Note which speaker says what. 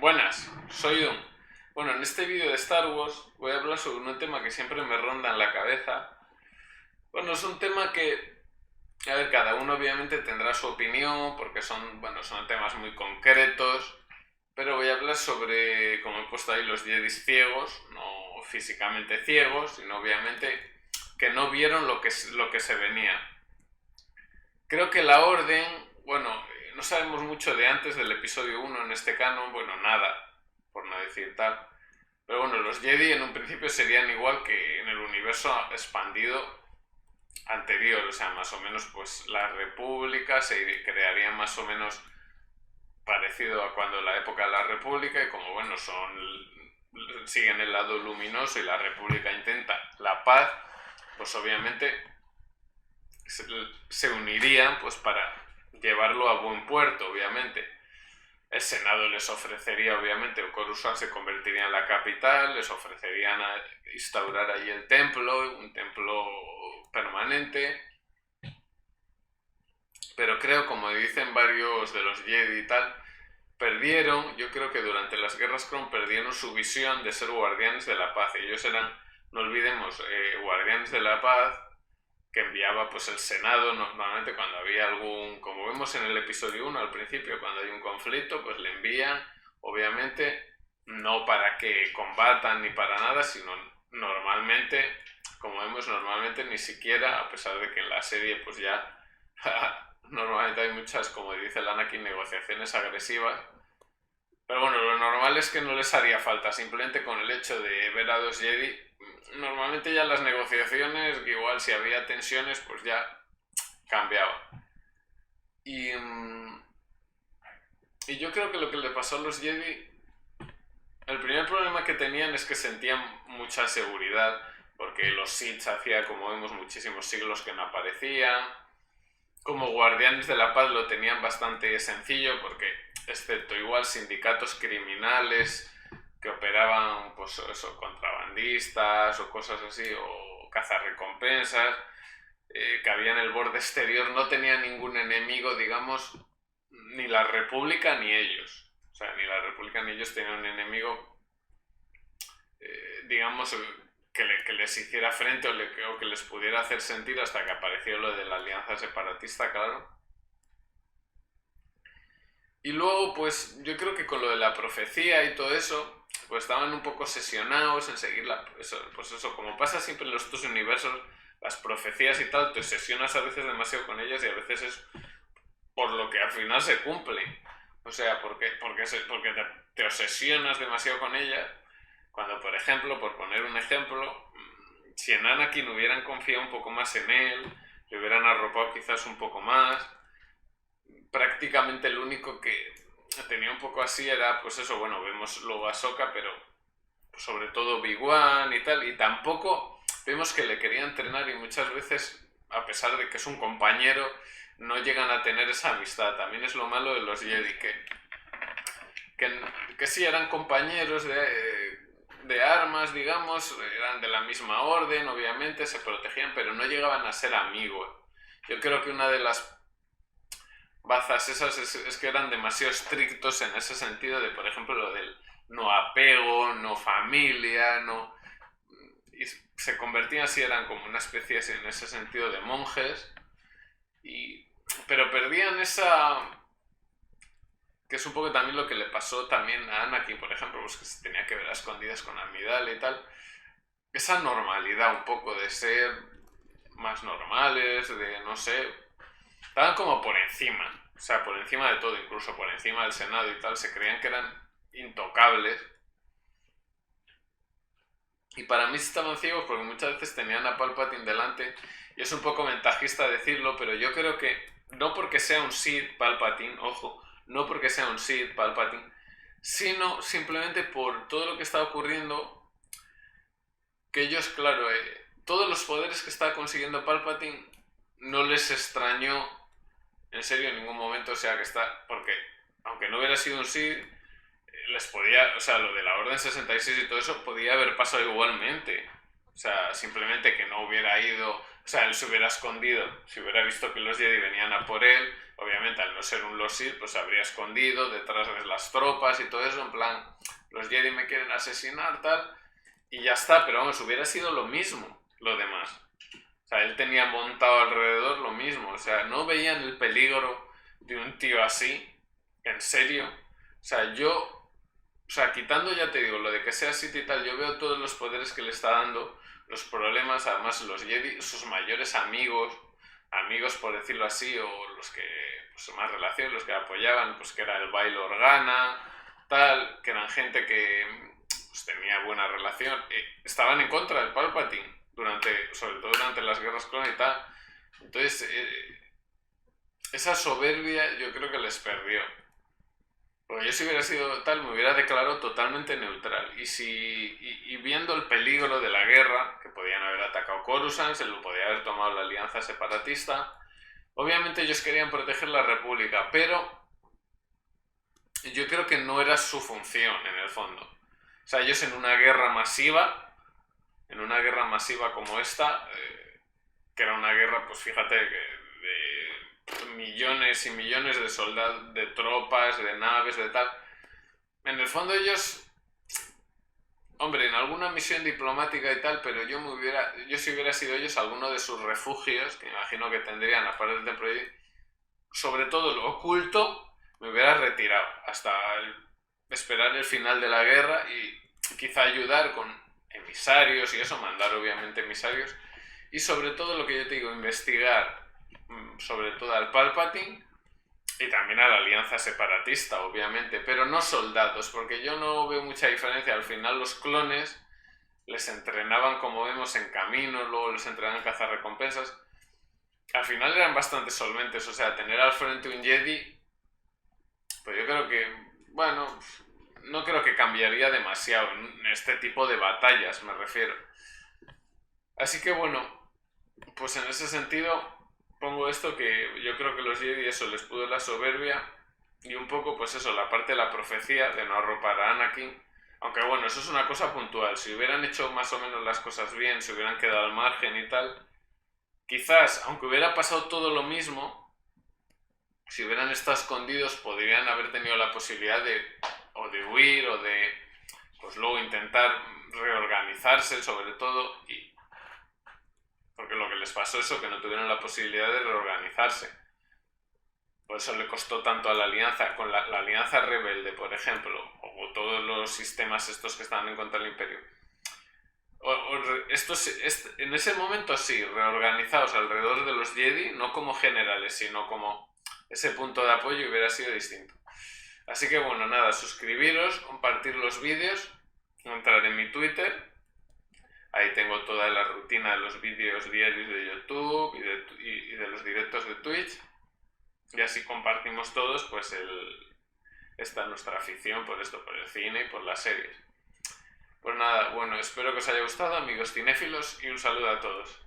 Speaker 1: Buenas, soy Doom. Bueno, en este vídeo de Star Wars voy a hablar sobre un tema que siempre me ronda en la cabeza. Bueno, es un tema que, a ver, cada uno obviamente tendrá su opinión porque son temas muy concretos, pero voy a hablar sobre, como he puesto ahí, los Jedis ciegos, no físicamente ciegos, sino obviamente que no vieron lo que se venía. Creo que la Orden, no sabemos mucho de antes del episodio 1 en este canon, bueno, nada, por no decir tal. Pero bueno, los Jedi en un principio serían igual que en el universo expandido anterior, o sea, más o menos pues la República se crearía más o menos parecido a cuando la época de la República y como bueno, siguen el lado luminoso y la República intenta la paz, pues obviamente se unirían pues para llevarlo a buen puerto, obviamente. El Senado les ofrecería, obviamente, Coruscant se convertiría en la capital, les ofrecerían a instaurar ahí el templo, un templo permanente. Pero creo, como dicen varios de los Jedi y tal, yo creo que durante las guerras Clon perdieron su visión de ser guardianes de la paz. Ellos eran, no olvidemos, guardianes de la paz que enviaba pues el Senado normalmente cuando había como vemos en el episodio 1 al principio, cuando hay un conflicto, pues le envían, obviamente, no para que combatan ni para nada, sino normalmente, como vemos, normalmente ni siquiera, a pesar de que en la serie pues ya normalmente hay muchas, como dice el Anakin, negociaciones agresivas, pero bueno, lo normal es que no les haría falta, simplemente con el hecho de ver a dos Jedi, normalmente ya las negociaciones, igual si había tensiones, pues ya cambiaba. Y, y yo creo que lo que le pasó a los Jedi, el primer problema que tenían es que sentían mucha seguridad, porque los Sith hacía, como vemos, muchísimos siglos que no aparecían. Como guardianes de la paz lo tenían bastante sencillo, porque excepto igual sindicatos criminales que operaban pues eso, contrabandistas o cosas así, o cazarrecompensas, que había en el borde exterior, no tenía ningún enemigo, digamos, ni la República ni ellos. O sea, ni la República ni ellos tenían un enemigo, digamos, que les hiciera frente o que les pudiera hacer sentir hasta que apareció lo de la alianza separatista, claro. Y luego, pues yo creo que con lo de la profecía y todo eso, pues estaban un poco obsesionados en seguir pues eso, como pasa siempre en los dos universos, las profecías y tal, te obsesionas a veces demasiado con ellas y a veces es por lo que al final se cumplen. O sea, porque te obsesionas demasiado con ellas, cuando por ejemplo, por poner un ejemplo, si en Anakin hubieran confiado un poco más en él, le hubieran arropado quizás un poco más, prácticamente el único que tenía un poco así era, pues eso, bueno, vemos luego a Ahsoka, pero sobre todo Obi-Wan y tal, y tampoco vemos que le quería entrenar y muchas veces, a pesar de que es un compañero, no llegan a tener esa amistad. También es lo malo de los Jedi, que sí eran compañeros de armas, digamos, eran de la misma orden, obviamente, se protegían, pero no llegaban a ser amigos. Yo creo que una de las bazas esas es que eran demasiado estrictos en ese sentido de, por ejemplo, lo del no apego, no familia, no... Y se convertían así, eran como una especie así, en ese sentido de monjes, pero perdían esa... que es un poco también lo que le pasó también a Anakin, por ejemplo, pues que se tenía que ver a escondidas con Amidala y tal, esa normalidad un poco de ser más normales, de no sé, estaban como por encima, o sea, por encima de todo, incluso por encima del Senado y tal, se creían que eran intocables. Y para mí estaban ciegos porque muchas veces tenían a Palpatine delante, y es un poco ventajista decirlo, pero yo creo que no porque sea un Sith Palpatine, ojo, no porque sea un Sith Palpatine, sino simplemente por todo lo que está ocurriendo, que ellos, claro, todos los poderes que está consiguiendo Palpatine no les extrañó en serio en ningún momento, o sea, que está, porque aunque no hubiera sido un Sith, les podía, o sea, lo de la Orden 66 y todo eso podía haber pasado igualmente. O sea, simplemente que no hubiera ido, o sea, él se hubiera escondido, si hubiera visto que los Jedi venían a por él, obviamente al no ser un Lost Sith, pues se habría escondido detrás de las tropas y todo eso, en plan, los Jedi me quieren asesinar, tal, y ya está, pero vamos, hubiera sido lo mismo, lo demás. O sea, él tenía montado alrededor lo mismo, o sea, no veían el peligro de un tío así, en serio. O sea, quitando, ya te digo, lo de que sea Sith y tal, yo veo todos los poderes que le está dando, los problemas, además los Jedi, sus mayores amigos por decirlo así, o los que, pues más relación, los que apoyaban, pues que era el Bail Organa, tal, que eran gente que pues, tenía buena relación, estaban en contra del Palpatine, sobre todo durante las guerras clon y tal. Entonces, esa soberbia yo creo que les perdió. Porque yo si hubiera sido tal, me hubiera declarado totalmente neutral. Y viendo el peligro de la guerra, que podían haber atacado Coruscant, se lo podía haber tomado la alianza separatista. Obviamente ellos querían proteger la República, pero yo creo que no era su función en el fondo. O sea, ellos en una guerra masiva como esta, que era una guerra, pues fíjate, de millones y millones de soldados, de tropas, de naves, de tal. En el fondo ellos, hombre, en alguna misión diplomática y tal, pero yo si hubiera sido ellos, alguno de sus refugios, que imagino que tendrían aparte del templo, sobre todo lo oculto, me hubiera retirado hasta esperar el final de la guerra y quizá ayudar con emisarios y eso, mandar obviamente emisarios, y sobre todo lo que yo te digo, investigar sobre todo al Palpatine y también a la alianza separatista, obviamente, pero no soldados, porque yo no veo mucha diferencia. Al final los clones les entrenaban, como vemos, en camino, luego les entrenaban en cazar recompensas. Al final eran bastante solventes, o sea, tener al frente un Jedi, pues yo creo que, bueno, no creo que cambiaría demasiado en este tipo de batallas, me refiero. Así que bueno, pues en ese sentido pongo esto, que yo creo que los Jedi eso les pudo la soberbia y un poco pues eso, la parte de la profecía de no arropar a Anakin, aunque bueno, eso es una cosa puntual. Si hubieran hecho más o menos las cosas bien, si hubieran quedado al margen y tal, quizás, aunque hubiera pasado todo lo mismo, si hubieran estado escondidos podrían haber tenido la posibilidad de huir o de pues luego intentar reorganizarse, sobre todo, porque lo que les pasó es que no tuvieron la posibilidad de reorganizarse. Por eso le costó tanto a la alianza, con la alianza rebelde, por ejemplo, o todos los sistemas estos que estaban en contra del imperio. En ese momento sí, reorganizados alrededor de los Jedi, no como generales, sino como ese punto de apoyo, hubiera sido distinto. Así que bueno, nada, suscribiros, compartir los vídeos, entrar en mi Twitter. Ahí tengo toda la rutina de los vídeos diarios de YouTube y de los directos de Twitch. Y así compartimos todos pues esta nuestra afición por esto, por el cine y por las series. Pues nada, bueno, espero que os haya gustado, amigos cinéfilos, y un saludo a todos.